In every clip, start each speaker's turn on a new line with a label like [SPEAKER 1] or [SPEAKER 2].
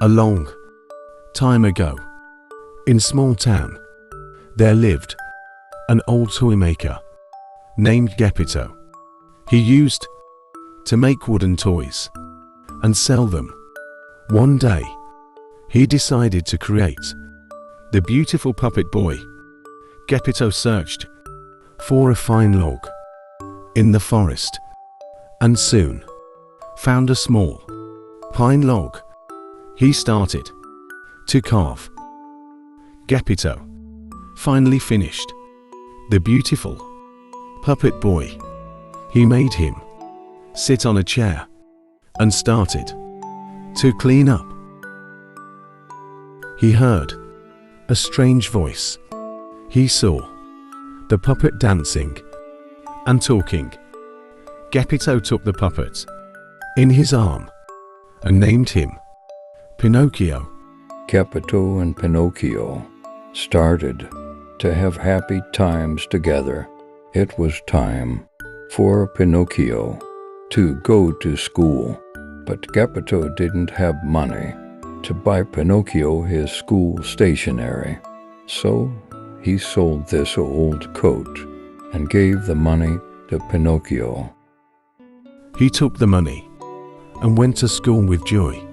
[SPEAKER 1] A long time ago, in small town, there lived an old toy maker named Geppetto. He used to make wooden toys and sell them. One day, he decided to create the beautiful puppet boy. Geppetto searched for a fine log in the forest and soon found a small pine log. He started to carve. Geppetto finally finished the beautiful puppet boy. He made him sit on a chair and started to clean up. He heard a strange voice. He saw the puppet dancing and talking. Geppetto took the puppet in his arm and named him Pinocchio.
[SPEAKER 2] Geppetto and Pinocchio started to have happy times together. It was time for Pinocchio to go to school, but Geppetto didn't have money to buy Pinocchio his school stationery. So he sold this old coat and gave the money to Pinocchio.
[SPEAKER 1] He took the money and went to school with joy.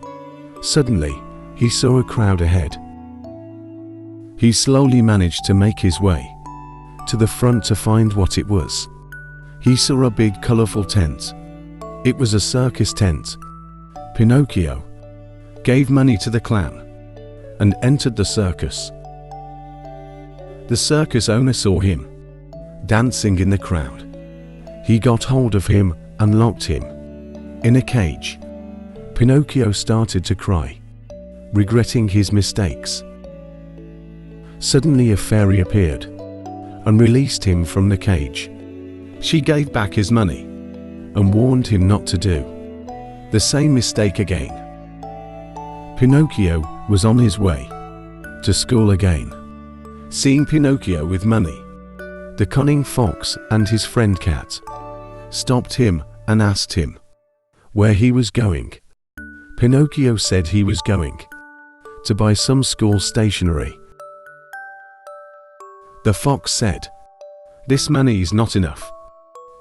[SPEAKER 1] Suddenly, he saw a crowd ahead. He slowly managed to make his way to the front to find what it was. He saw a big colorful tent. It was a circus tent. Pinocchio gave money to the clown and entered the circus. The circus owner saw him dancing in the crowd. He got hold of him and locked him in a cage. Pinocchio started to cry, regretting his mistakes. Suddenly a fairy appeared and released him from the cage. She gave back his money and warned him not to do the same mistake again. Pinocchio was on his way to school again. Seeing Pinocchio with money, the cunning fox and his friend Cat stopped him and asked him where he was going. Pinocchio said he was going to buy some school stationery. The fox said, "This money is not enough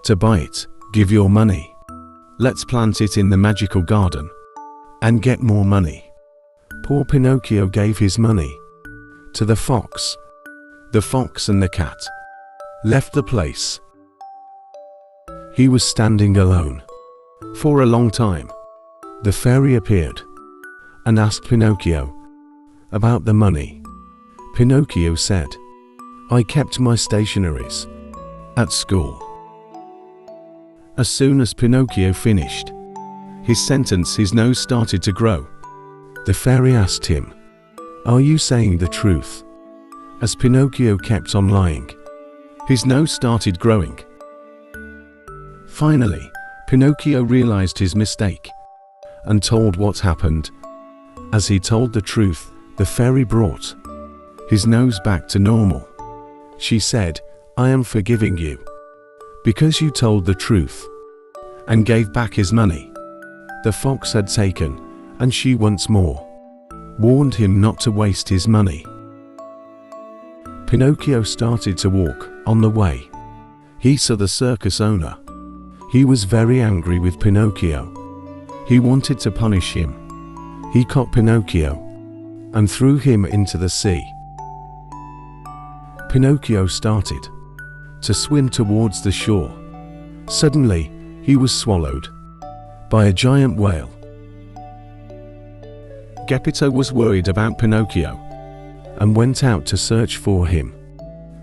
[SPEAKER 1] to buy it. Give your money. Let's plant it in the magical garden and get more money." Poor Pinocchio gave his money to the fox. The fox and the cat left the place. He was standing alone for a long time. The fairy appeared and asked Pinocchio about the money. Pinocchio said, "I kept my stationeries at school." As soon as Pinocchio finished his sentence, his nose started to grow. The fairy asked him, "Are you saying the truth?" As Pinocchio kept on lying, his nose started growing. Finally, Pinocchio realized his mistake and told what happened. As he told the truth, the fairy brought his nose back to normal. She said, "I am forgiving you because you told the truth," and gave back his money the fox had taken, and she once more warned him not to waste his money. Pinocchio started to walk on the way. He saw the circus owner. He was very angry with Pinocchio. He wanted to punish him. He caught Pinocchio and threw him into the sea. Pinocchio started to swim towards the shore. Suddenly, he was swallowed by a giant whale. Geppetto was worried about Pinocchio and went out to search for him.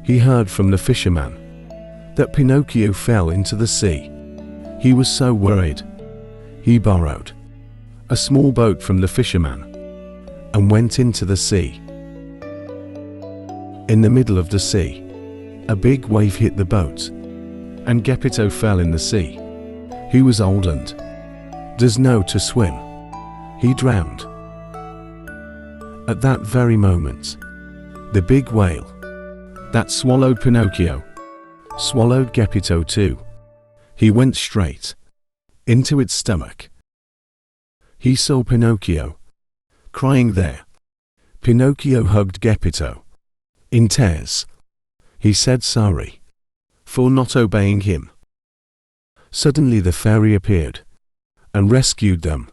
[SPEAKER 1] He heard from the fisherman that Pinocchio fell into the sea. He was so worried. He borrowed a small boat from the fisherman and went into the sea. In the middle of the sea, a big wave hit the boat, and Geppetto fell in the sea. He was old and doesn't know to swim. He drowned. At that very moment, the big whale that swallowed Pinocchio swallowed Geppetto too. He went straight into its stomach. He saw Pinocchio crying there. Pinocchio hugged Geppetto. In tears, he said sorry for not obeying him. Suddenly the fairy appeared and rescued them.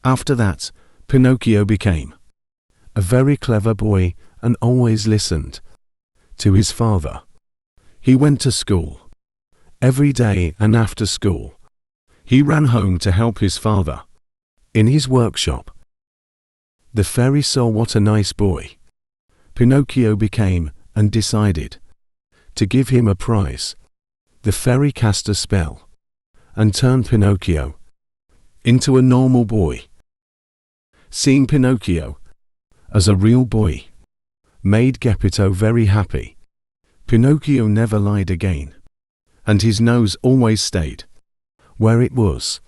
[SPEAKER 1] After that, Pinocchio became a very clever boy and always listened to his father. He went to school every day, and after school, he ran home to help his father in his workshop. The fairy saw what a nice boy Pinocchio became and decided to give him a prize. The fairy cast a spell and turned Pinocchio into a normal boy. Seeing Pinocchio as a real boy made Geppetto very happy. Pinocchio never lied again, and his nose always stayed where it was.